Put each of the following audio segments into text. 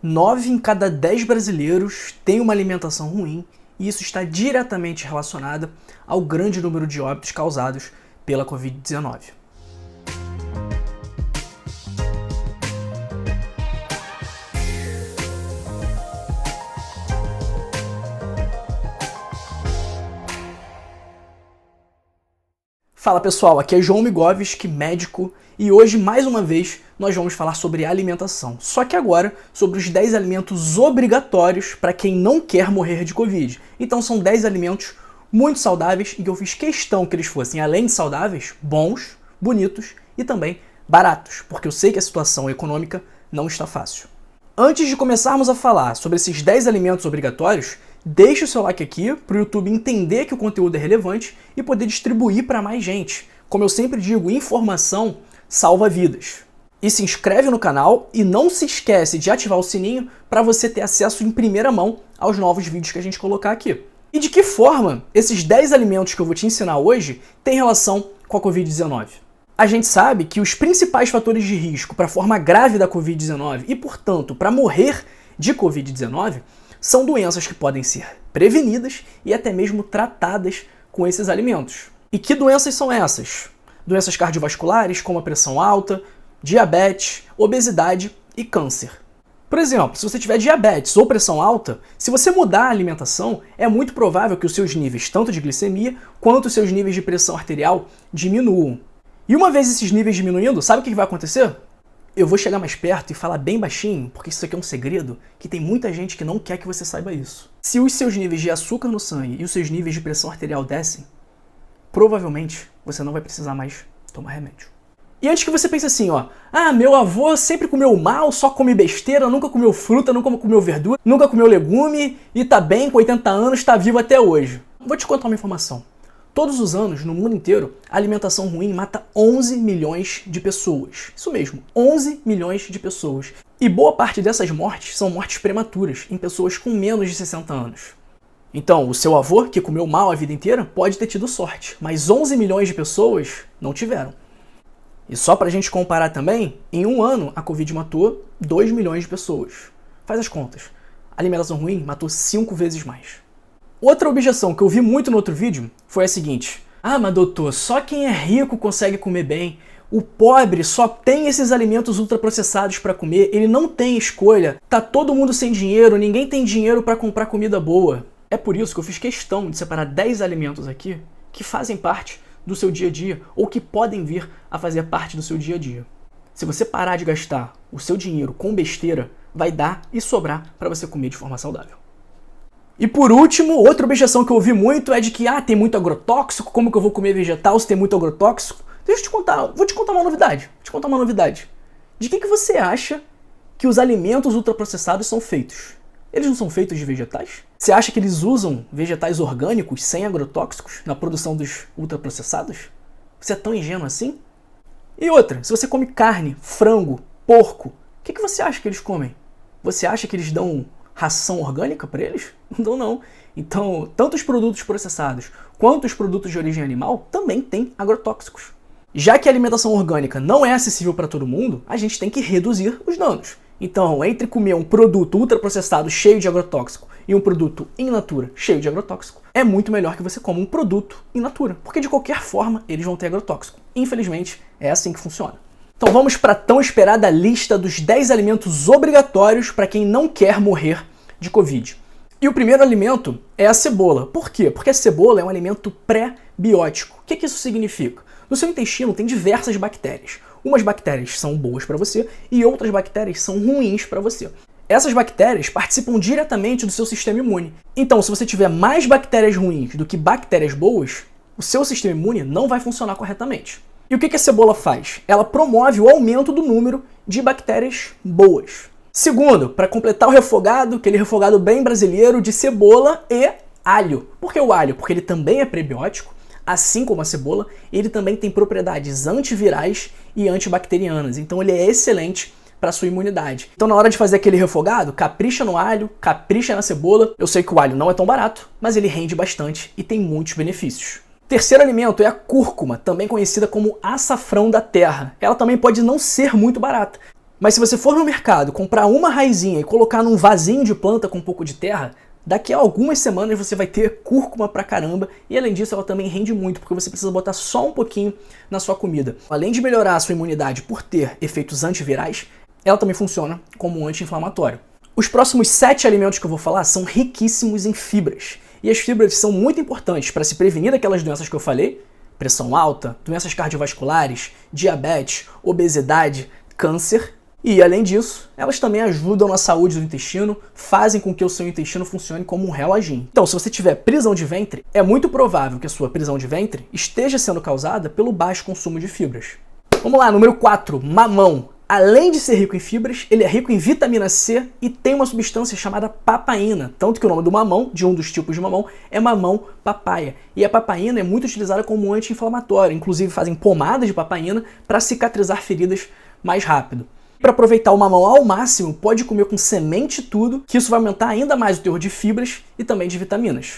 9 em cada 10 brasileiros têm uma alimentação ruim e isso está diretamente relacionado ao grande número de óbitos causados pela Covid-19. Fala pessoal, aqui é João Migovski, médico, e hoje, mais uma vez, nós vamos falar sobre alimentação. Só que agora, sobre os 10 alimentos obrigatórios para quem não quer morrer de Covid. Então são 10 alimentos muito saudáveis e que eu fiz questão que eles fossem, além de saudáveis, bons, bonitos e também baratos, porque eu sei que a situação econômica não está fácil. Antes de começarmos a falar sobre esses 10 alimentos obrigatórios, deixe o seu like aqui para o YouTube entender que o conteúdo é relevante e poder distribuir para mais gente. Como eu sempre digo, informação salva vidas. E se inscreve no canal e não se esquece de ativar o sininho para você ter acesso em primeira mão aos novos vídeos que a gente colocar aqui. E de que forma esses 10 alimentos que eu vou te ensinar hoje têm relação com a Covid-19? A gente sabe que os principais fatores de risco para a forma grave da Covid-19 e, portanto, para morrer de Covid-19 são doenças que podem ser prevenidas e até mesmo tratadas com esses alimentos. E que doenças são essas? Doenças cardiovasculares, como a pressão alta, diabetes, obesidade e câncer. Por exemplo, se você tiver diabetes ou pressão alta, se você mudar a alimentação, é muito provável que os seus níveis tanto de glicemia quanto os seus níveis de pressão arterial diminuam. E uma vez esses níveis diminuindo, sabe o que vai acontecer? Eu vou chegar mais perto e falar bem baixinho, porque isso aqui é um segredo, que tem muita gente que não quer que você saiba isso. Se os seus níveis de açúcar no sangue e os seus níveis de pressão arterial descem, provavelmente você não vai precisar mais tomar remédio. E antes que você pense assim, meu avô sempre comeu mal, só come besteira, nunca comeu fruta, nunca comeu verdura, nunca comeu legume e tá bem, com 80 anos, tá vivo até hoje. Vou te contar uma informação. Todos os anos, no mundo inteiro, a alimentação ruim mata 11 milhões de pessoas. Isso mesmo, 11 milhões de pessoas. E boa parte dessas mortes são mortes prematuras, em pessoas com menos de 60 anos. Então, o seu avô, que comeu mal a vida inteira, pode ter tido sorte, mas 11 milhões de pessoas não tiveram. E só pra gente comparar também, em um ano a Covid matou 2 milhões de pessoas. Faz as contas. A alimentação ruim matou 5 vezes mais. Outra objeção que eu vi muito no outro vídeo foi a seguinte: mas doutor, só quem é rico consegue comer bem. O pobre só tem esses alimentos ultraprocessados para comer, ele não tem escolha. Tá todo mundo sem dinheiro, ninguém tem dinheiro para comprar comida boa. É por isso que eu fiz questão de separar 10 alimentos aqui que fazem parte do seu dia a dia ou que podem vir a fazer parte do seu dia a dia. Se você parar de gastar o seu dinheiro com besteira, vai dar e sobrar para você comer de forma saudável. E por último, outra objeção que eu ouvi muito é de que tem muito agrotóxico, como que eu vou comer vegetal se tem muito agrotóxico? Deixa eu te contar, vou te contar uma novidade. De que você acha que os alimentos ultraprocessados são feitos? Eles não são feitos de vegetais? Você acha que eles usam vegetais orgânicos sem agrotóxicos na produção dos ultraprocessados? Você é tão ingênuo assim? E outra, se você come carne, frango, porco, o que você acha que eles comem? Você acha que eles dão ração orgânica para eles? Não dão não. Então, tanto os produtos processados quanto os produtos de origem animal também têm agrotóxicos. Já que a alimentação orgânica não é acessível para todo mundo, a gente tem que reduzir os danos. Então, entre comer um produto ultraprocessado cheio de agrotóxico e um produto in natura cheio de agrotóxico, é muito melhor que você coma um produto in natura, porque de qualquer forma eles vão ter agrotóxico. Infelizmente, é assim que funciona. Então vamos para a tão esperada lista dos 10 alimentos obrigatórios para quem não quer morrer de Covid. E o primeiro alimento é a cebola. Por quê? Porque a cebola é um alimento pré-biótico. O que isso significa? No seu intestino tem diversas bactérias. Umas bactérias são boas para você e outras bactérias são ruins para você. Essas bactérias participam diretamente do seu sistema imune. Então, se você tiver mais bactérias ruins do que bactérias boas, o seu sistema imune não vai funcionar corretamente. E o que a cebola faz? Ela promove o aumento do número de bactérias boas. Segundo, para completar o refogado, aquele refogado bem brasileiro de cebola e alho. Por que o alho? Porque ele também é prebiótico. Assim como a cebola, ele também tem propriedades antivirais e antibacterianas. Então ele é excelente para sua imunidade. Então na hora de fazer aquele refogado, capricha no alho, capricha na cebola. Eu sei que o alho não é tão barato, mas ele rende bastante e tem muitos benefícios. Terceiro alimento é a cúrcuma, também conhecida como açafrão da terra. Ela também pode não ser muito barata, Mas se você for no mercado, comprar uma raizinha e colocar num vasinho de planta com um pouco de terra, daqui a algumas semanas você vai ter cúrcuma pra caramba, e além disso ela também rende muito, porque você precisa botar só um pouquinho na sua comida. Além de melhorar a sua imunidade por ter efeitos antivirais, ela também funciona como um anti-inflamatório. Os próximos 7 alimentos que eu vou falar são riquíssimos em fibras, e as fibras são muito importantes para se prevenir daquelas doenças que eu falei, pressão alta, doenças cardiovasculares, diabetes, obesidade, câncer. E, além disso, elas também ajudam na saúde do intestino, fazem com que o seu intestino funcione como um reloginho. Então, se você tiver prisão de ventre, é muito provável que a sua prisão de ventre esteja sendo causada pelo baixo consumo de fibras. Vamos lá, número 4, mamão. Além de ser rico em fibras, ele é rico em vitamina C e tem uma substância chamada papaína. Tanto que o nome do mamão, de um dos tipos de mamão, é mamão papaya. E a papaína é muito utilizada como anti-inflamatório. Inclusive fazem pomada de papaína para cicatrizar feridas mais rápido. Para aproveitar o mamão ao máximo, pode comer com semente e tudo, que isso vai aumentar ainda mais o teor de fibras e também de vitaminas.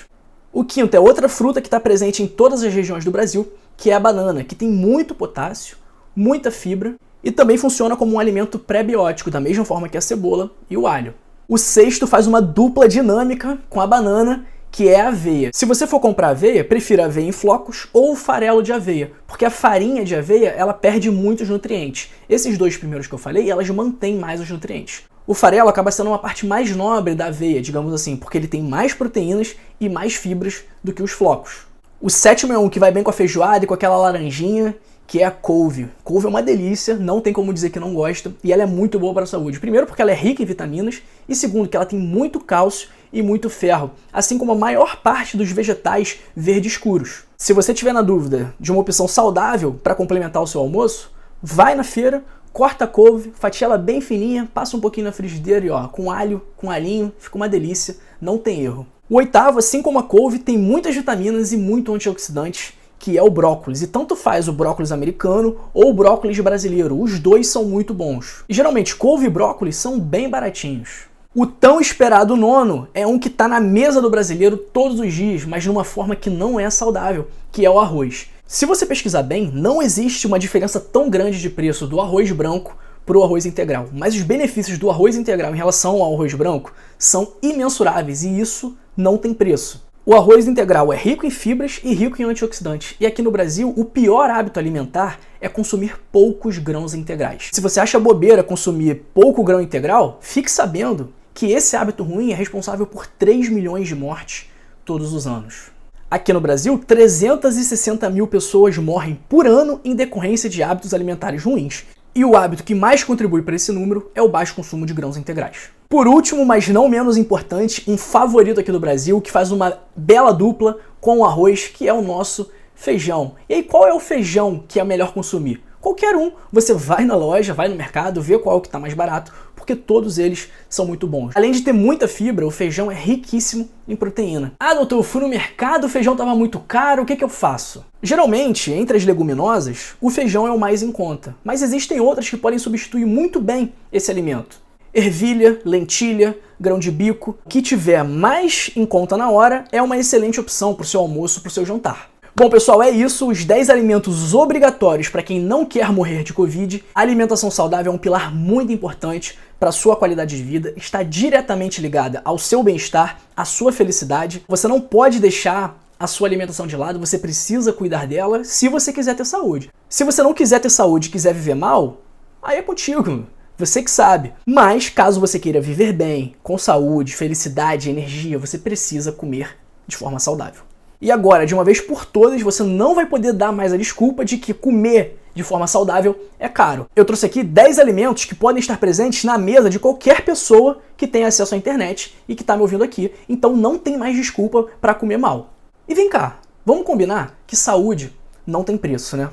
O quinto é outra fruta que está presente em todas as regiões do Brasil, que é a banana, que tem muito potássio, muita fibra e também funciona como um alimento pré-biótico, da mesma forma que a cebola e o alho. O sexto faz uma dupla dinâmica com a banana, que é a aveia. Se você for comprar aveia, prefira aveia em flocos ou farelo de aveia, porque a farinha de aveia ela perde muitos nutrientes. Esses dois primeiros que eu falei, elas mantêm mais os nutrientes. O farelo acaba sendo uma parte mais nobre da aveia, digamos assim, porque ele tem mais proteínas e mais fibras do que os flocos. O sétimo é um que vai bem com a feijoada e com aquela laranjinha, que é a couve. Couve é uma delícia, não tem como dizer que não gosta, e ela é muito boa para a saúde. Primeiro porque ela é rica em vitaminas, e segundo que ela tem muito cálcio e muito ferro, assim como a maior parte dos vegetais verdes escuros. Se você tiver na dúvida de uma opção saudável para complementar o seu almoço, vai na feira, corta a couve, fatia ela bem fininha, passa um pouquinho na frigideira e ó, com alho, com alinho, fica uma delícia, não tem erro. O oitavo, assim como a couve, tem muitas vitaminas e muito antioxidante, que é o brócolis, e tanto faz o brócolis americano ou o brócolis brasileiro, os dois são muito bons. E geralmente couve e brócolis são bem baratinhos. O tão esperado nono é um que está na mesa do brasileiro todos os dias, mas de uma forma que não é saudável, que é o arroz. Se você pesquisar bem, não existe uma diferença tão grande de preço do arroz branco para o arroz integral, mas os benefícios do arroz integral em relação ao arroz branco são imensuráveis e isso não tem preço. O arroz integral é rico em fibras e rico em antioxidantes. E aqui no Brasil, o pior hábito alimentar é consumir poucos grãos integrais. Se você acha bobeira consumir pouco grão integral, fique sabendo que esse hábito ruim é responsável por 3 milhões de mortes todos os anos. Aqui no Brasil, 360 mil pessoas morrem por ano em decorrência de hábitos alimentares ruins. E o hábito que mais contribui para esse número é o baixo consumo de grãos integrais. Por último, mas não menos importante, um favorito aqui do Brasil que faz uma bela dupla com o arroz, que é o nosso feijão. E aí, qual é o feijão que é melhor consumir? Qualquer um. Você vai na loja, vai no mercado, vê qual é o que está mais barato, porque todos eles são muito bons. Além de ter muita fibra, o feijão é riquíssimo em proteína. Ah, doutor, eu fui no mercado, o feijão estava muito caro, o que eu faço? Geralmente, entre as leguminosas, o feijão é o mais em conta, mas existem outras que podem substituir muito bem esse alimento. Ervilha, lentilha, grão de bico, o que tiver mais em conta na hora é uma excelente opção para o seu almoço, para o seu jantar. Bom, pessoal, é isso. Os 10 alimentos obrigatórios para quem não quer morrer de Covid. A alimentação saudável é um pilar muito importante para a sua qualidade de vida, está diretamente ligada ao seu bem-estar, à sua felicidade. Você não pode deixar a sua alimentação de lado, você precisa cuidar dela se você quiser ter saúde. Se você não quiser ter saúde e quiser viver mal, aí é contigo. Você que sabe. Mas, caso você queira viver bem, com saúde, felicidade, energia, você precisa comer de forma saudável. E agora, de uma vez por todas, você não vai poder dar mais a desculpa de que comer de forma saudável é caro. Eu trouxe aqui 10 alimentos que podem estar presentes na mesa de qualquer pessoa que tenha acesso à internet e que está me ouvindo aqui. Então não tem mais desculpa para comer mal. E vem cá, vamos combinar que saúde não tem preço, né?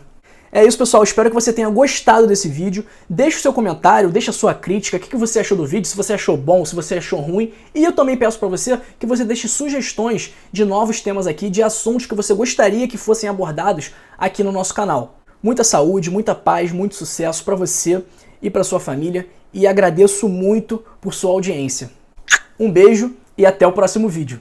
É isso, pessoal. Espero que você tenha gostado desse vídeo. Deixe o seu comentário, deixe a sua crítica, o que você achou do vídeo, se você achou bom, se você achou ruim. E eu também peço para você que você deixe sugestões de novos temas aqui, de assuntos que você gostaria que fossem abordados aqui no nosso canal. Muita saúde, muita paz, muito sucesso para você e para sua família. E agradeço muito por sua audiência. Um beijo e até o próximo vídeo.